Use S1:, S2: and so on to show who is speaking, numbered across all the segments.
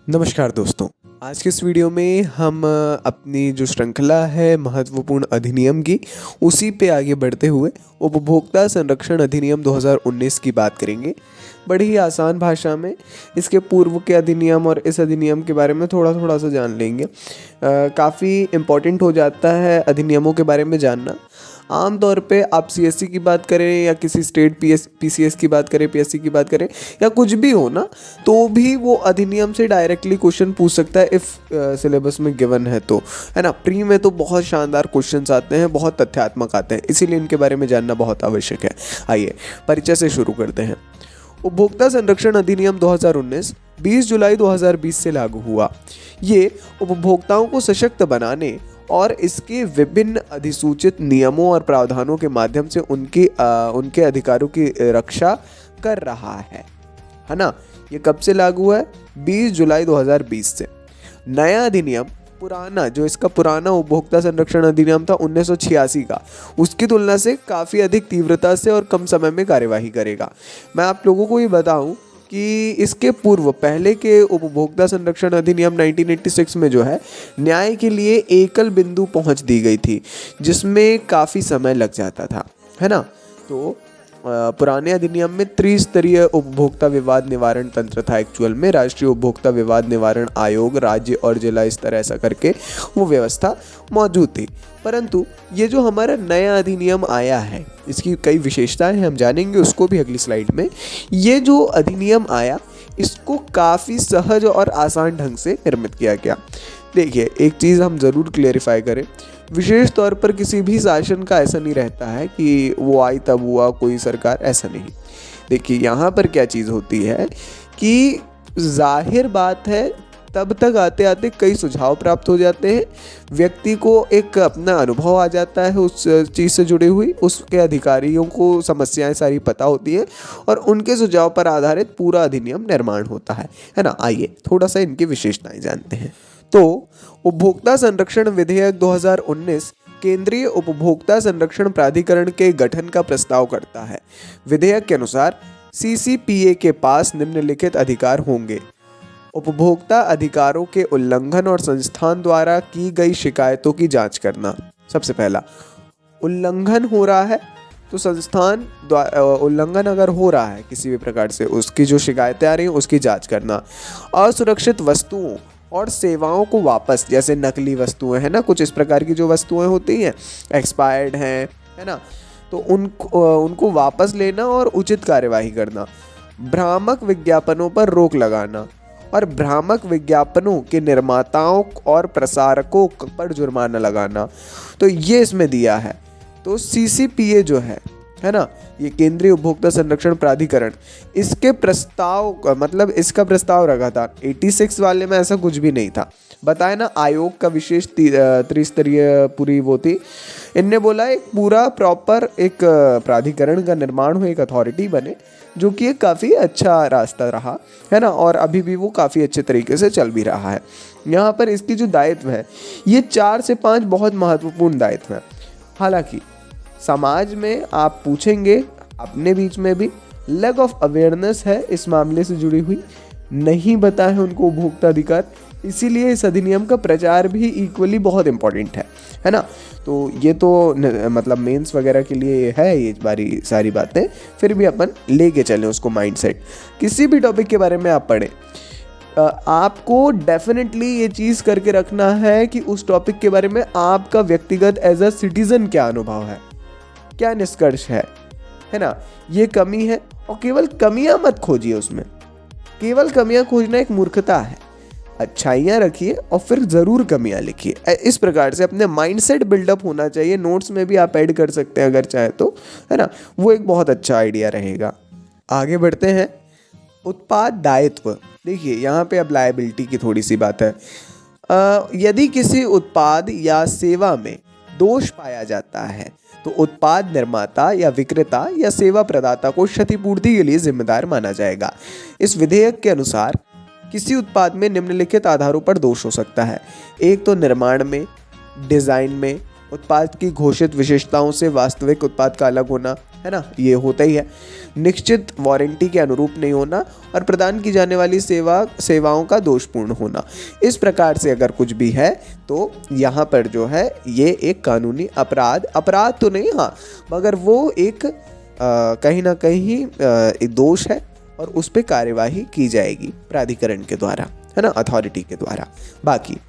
S1: नमस्कार दोस्तों। आज के इस वीडियो में हम अपनी जो श्रृंखला है महत्वपूर्ण अधिनियम की, उसी पे आगे बढ़ते हुए उपभोक्ता संरक्षण अधिनियम 2019 की बात करेंगे। बड़ी ही आसान भाषा में इसके पूर्व के अधिनियम और इस अधिनियम के बारे में थोड़ा थोड़ा सा जान लेंगे। काफ़ी इम्पॉर्टेंट हो जाता है अधिनियमों के बारे में जानना। आमतौर पे आप सीएससी की बात करें या किसी स्टेट पीसीएस की बात करें, पीएससी की बात करें या कुछ भी हो ना, तो भी वो अधिनियम से डायरेक्टली क्वेश्चन पूछ सकता है इफ़ सिलेबस में गिवन है तो, है ना। प्री में तो बहुत शानदार क्वेश्चंस आते हैं, बहुत तथ्यात्मक आते हैं, इसीलिए इनके बारे में जानना बहुत आवश्यक है। आइए परिचय से शुरू करते हैं। उपभोक्ता संरक्षण अधिनियम 2019 20 जुलाई 2020 से लागू हुआ। ये उपभोक्ताओं को सशक्त बनाने और इसके विभिन्न अधिसूचित नियमों और प्रावधानों के माध्यम से उनके अधिकारों की रक्षा कर रहा है ना। ये कब से लागू है? 20 जुलाई 2020 से। नया अधिनियम पुराना, जो इसका पुराना उपभोक्ता संरक्षण अधिनियम था 1986 का, उसकी तुलना से काफ़ी अधिक तीव्रता से और कम समय में कार्यवाही करेगा। मैं आप लोगों को ये बताऊं कि इसके पूर्व पहले के उपभोक्ता संरक्षण अधिनियम 1986 में जो है, न्याय के लिए एकल बिंदु पहुंच दी गई थी, जिसमें काफ़ी समय लग जाता था, है ना। तो पुराने अधिनियम में त्रिस्तरीय उपभोक्ता विवाद निवारण तंत्र था। एक्चुअल में राष्ट्रीय उपभोक्ता विवाद निवारण आयोग, राज्य और जिला स्तर ऐसा करके वो व्यवस्था मौजूद थी। परंतु ये जो हमारा नया अधिनियम आया है, इसकी कई विशेषताएं हम जानेंगे, उसको भी अगली स्लाइड में। ये जो अधिनियम आया, इसको काफ़ी सहज और आसान ढंग से निर्मित किया गया। देखिए, एक चीज़ हम ज़रूर क्लेरिफाई करें, विशेष तौर पर किसी भी शासन का ऐसा नहीं रहता है कि वो आई तब हुआ कोई सरकार, ऐसा नहीं। देखिए, यहाँ पर क्या चीज़ होती है कि जाहिर बात है, तब तक आते आते कई सुझाव प्राप्त हो जाते हैं, व्यक्ति को एक अपना अनुभव आ जाता है उस चीज़ से जुड़ी हुई, उसके अधिकारियों को समस्याएं सारी पता होती हैं और उनके सुझाव पर आधारित पूरा अधिनियम निर्माण होता है ना। आइए थोड़ा सा इनकी विशेषताएं जानते हैं। तो उपभोक्ता संरक्षण विधेयक 2019 केंद्रीय उपभोक्ता संरक्षण प्राधिकरण के गठन का प्रस्ताव करता है। विधेयक के अनुसार सीसीपीए के पास निम्नलिखित अधिकार होंगे: उपभोक्ता अधिकारों के उल्लंघन और संस्थान द्वारा की गई शिकायतों की जांच करना। सबसे पहला, उल्लंघन हो रहा है तो संस्थान उल्लंघन अगर हो रहा है किसी भी प्रकार से, उसकी जो शिकायतें आ रही हैं उसकी जांच करना। असुरक्षित वस्तुओं और सेवाओं को वापस, जैसे नकली वस्तुएं हैं ना, कुछ इस प्रकार की जो वस्तुएं होती हैं, एक्सपायर्ड हैं, है ना, तो उनको वापस लेना और उचित कार्यवाही करना। भ्रामक विज्ञापनों पर रोक लगाना और भ्रामक विज्ञापनों के निर्माताओं और प्रसारकों पर जुर्माना लगाना। तो ये इसमें दिया है। तो सीसीपीए जो है ना, ये केंद्रीय उपभोक्ता संरक्षण प्राधिकरण, इसके प्रस्ताव मतलब इसका प्रस्ताव रखा था। 86 वाले में ऐसा कुछ भी नहीं था, बताया ना, आयोग का विशेष त्रिस्तरीय पूरी वो थी। इनने बोला एक पूरा प्रॉपर एक प्राधिकरण का निर्माण हो, एक अथॉरिटी बने, जो कि एक काफ़ी अच्छा रास्ता रहा, है ना, और अभी भी वो काफ़ी अच्छे तरीके से चल भी रहा है। यहाँ पर इसकी जो दायित्व है, ये 4 से 5 बहुत महत्वपूर्ण दायित्व हैं। हालांकि समाज में आप पूछेंगे, अपने बीच में भी लैक ऑफ अवेयरनेस है इस मामले से जुड़ी हुई, नहीं पता है उनको उपभोक्ता अधिकार, इसीलिए इस अधिनियम का प्रचार भी इक्वली बहुत इंपॉर्टेंट है ना। तो ये तो मतलब मेंस वगैरह के लिए है ये बारी सारी बातें, फिर भी अपन लेके चलें उसको माइंडसेट। किसी भी टॉपिक के बारे में आप पढ़ें, आपको डेफिनेटली ये चीज़ करके रखना है कि उस टॉपिक के बारे में आपका व्यक्तिगत एज अ सिटीजन क्या अनुभव है, क्या निष्कर्ष है ना। ये कमी है, और केवल कमियां मत खोजिए उसमें, केवल कमियां खोजना एक मूर्खता है। अच्छाइयाँ रखिए और फिर ज़रूर कमियां लिखिए। इस प्रकार से अपने माइंडसेट बिल्डअप होना चाहिए। नोट्स में भी आप ऐड कर सकते हैं अगर चाहे तो, है ना, वो एक बहुत अच्छा आइडिया रहेगा। आगे बढ़ते हैं। उत्पाद दायित्व। देखिए, यहाँ पे अब लायबिलिटी की थोड़ी सी बात है। यदि किसी उत्पाद या सेवा में दोष पाया जाता है तो उत्पाद निर्माता या विक्रेता या सेवा प्रदाता को क्षतिपूर्ति के लिए जिम्मेदार माना जाएगा। इस विधेयक के अनुसार किसी उत्पाद में निम्नलिखित आधारों पर दोष हो सकता है: एक तो निर्माण में, डिज़ाइन में, उत्पाद की घोषित विशेषताओं से वास्तविक उत्पाद का अलग होना, है ना, ये होता ही है। निश्चित वारंटी के अनुरूप नहीं होना और प्रदान की जाने वाली सेवाओं का दोषपूर्ण होना। इस प्रकार से अगर कुछ भी है तो यहाँ पर जो है ये एक कानूनी अपराध तो नहीं, हाँ, मगर वो एक कहीं ना कहीं एक दोष है और उस पर कार्यवाही की जाएगी प्राधिकरण के द्वारा, है ना, अथॉरिटी के द्वारा। बाकी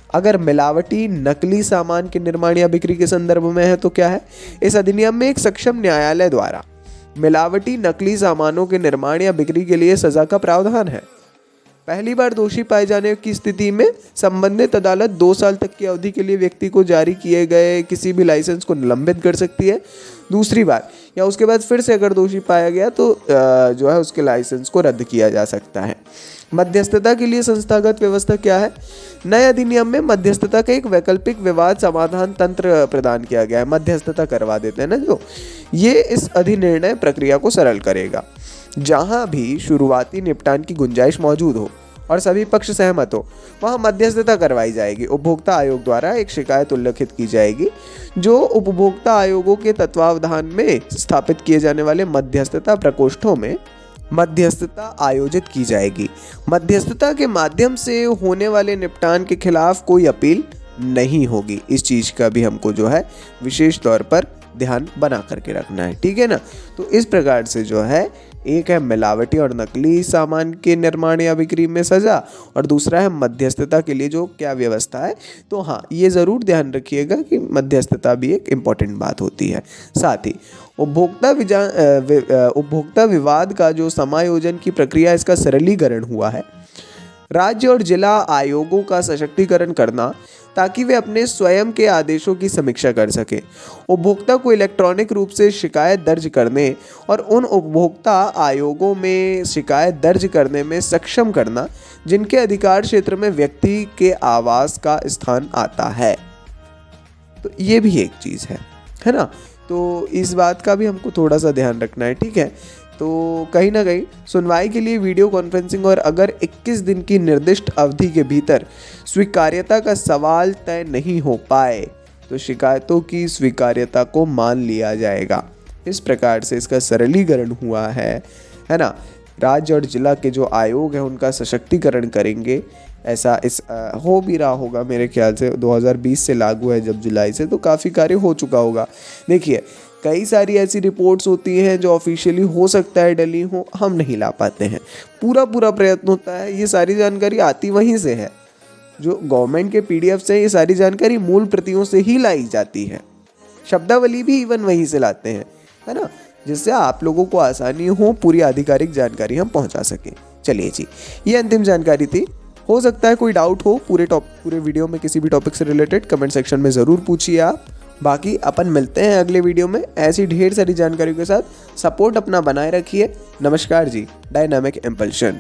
S1: अगर मिलावटी नकली सामान के निर्माण या बिक्री के संदर्भ में है तो क्या है, इस अधिनियम में एक सक्षम न्यायालय द्वारा मिलावटी नकली सामानों के निर्माण या बिक्री के लिए सजा का प्रावधान है। पहली बार दोषी पाए जाने की स्थिति में संबंधित अदालत 2 साल तक की अवधि के लिए व्यक्ति को जारी किए गए किसी भी लाइसेंस को निलंबित कर सकती है। दूसरी बार या उसके बाद फिर से अगर दोषी पाया गया तो जो है उसके लाइसेंस को रद्द किया जा सकता है। मध्यस्थता के लिए संस्थागत व्यवस्था क्या है? नए अधिनियम में मध्यस्थता का एक वैकल्पिक विवाद समाधान तंत्र प्रदान किया गया है। मध्यस्थता करवा देते हैं ना जो, ये इस अधिनिर्णय प्रक्रिया को सरल करेगा। जहां भी शुरुआती निपटान की गुंजाइश मौजूद हो और सभी पक्ष सहमत हो वहां मध्यस्थता करवाई जाएगी। उपभोक्ता आयोग द्वारा एक शिकायत उल्लिखित की जाएगी जो उपभोक्ता आयोगों के तत्वावधान में स्थापित किए जाने वाले मध्यस्थता प्रकोष्ठों में मध्यस्थता आयोजित की जाएगी। मध्यस्थता के माध्यम से होने वाले निपटान के खिलाफ कोई अपील नहीं होगी। इस चीज़ का भी हमको जो है विशेष तौर पर ध्यान बना करके रखना है, ठीक है ना। तो इस प्रकार से जो है एक है मिलावटी और नकली सामान के निर्माण या बिक्री में सजा और दूसरा है मध्यस्थता के लिए जो क्या व्यवस्था है। तो हाँ, ये ज़रूर ध्यान रखिएगा कि मध्यस्थता भी एक इम्पॉर्टेंट बात होती है। साथ ही उपभोक्ता विवाद का जो समायोजन की प्रक्रिया, इसका सरलीकरण हुआ है। राज्य और जिला आयोगों का सशक्तिकरण करना ताकि वे अपने स्वयं के आदेशों की समीक्षा कर सकें। उपभोक्ता को इलेक्ट्रॉनिक रूप से शिकायत दर्ज करने और उन उपभोक्ता आयोगों में शिकायत दर्ज करने में सक्षम करना जिनके अधिकार क्षेत्र में व्यक्ति के आवास का स्थान आता है। तो ये भी एक चीज़ है ना। तो इस बात का भी हमको थोड़ा सा ध्यान रखना है, ठीक है। तो कहीं ना कहीं सुनवाई के लिए वीडियो कॉन्फ्रेंसिंग और अगर 21 दिन की निर्दिष्ट अवधि के भीतर स्वीकार्यता का सवाल तय नहीं हो पाए तो शिकायतों की स्वीकार्यता को मान लिया जाएगा। इस प्रकार से इसका सरलीकरण हुआ है ना। राज्य और जिला के जो आयोग हैं उनका सशक्तिकरण करेंगे, ऐसा हो भी रहा होगा मेरे ख्याल से। 2020 से लागू है जब जुलाई से, तो काफ़ी कार्य हो चुका होगा। देखिए, कई सारी ऐसी रिपोर्ट्स होती हैं जो ऑफिशियली हो सकता है डली हो, हम नहीं ला पाते हैं। पूरा प्रयत्न होता है, ये सारी जानकारी आती वहीं से है, जो गवर्नमेंट के PDF से ये सारी जानकारी मूल प्रतियों से ही लाई जाती है। शब्दावली भी इवन वहीं से लाते हैं, है ना, जिससे आप लोगों को आसानी हो, पूरी आधिकारिक जानकारी हम पहुंचा सकें। चलिए जी, ये अंतिम जानकारी थी। हो सकता है कोई डाउट हो पूरे वीडियो में किसी भी टॉपिक से रिलेटेड, कमेंट सेक्शन में ज़रूर पूछिए आप। बाकी अपन मिलते हैं अगले वीडियो में ऐसी ढेर सारी जानकारियों के साथ। सपोर्ट अपना बनाए रखिए। नमस्कार जी, डायनामिक इम्पल्शन।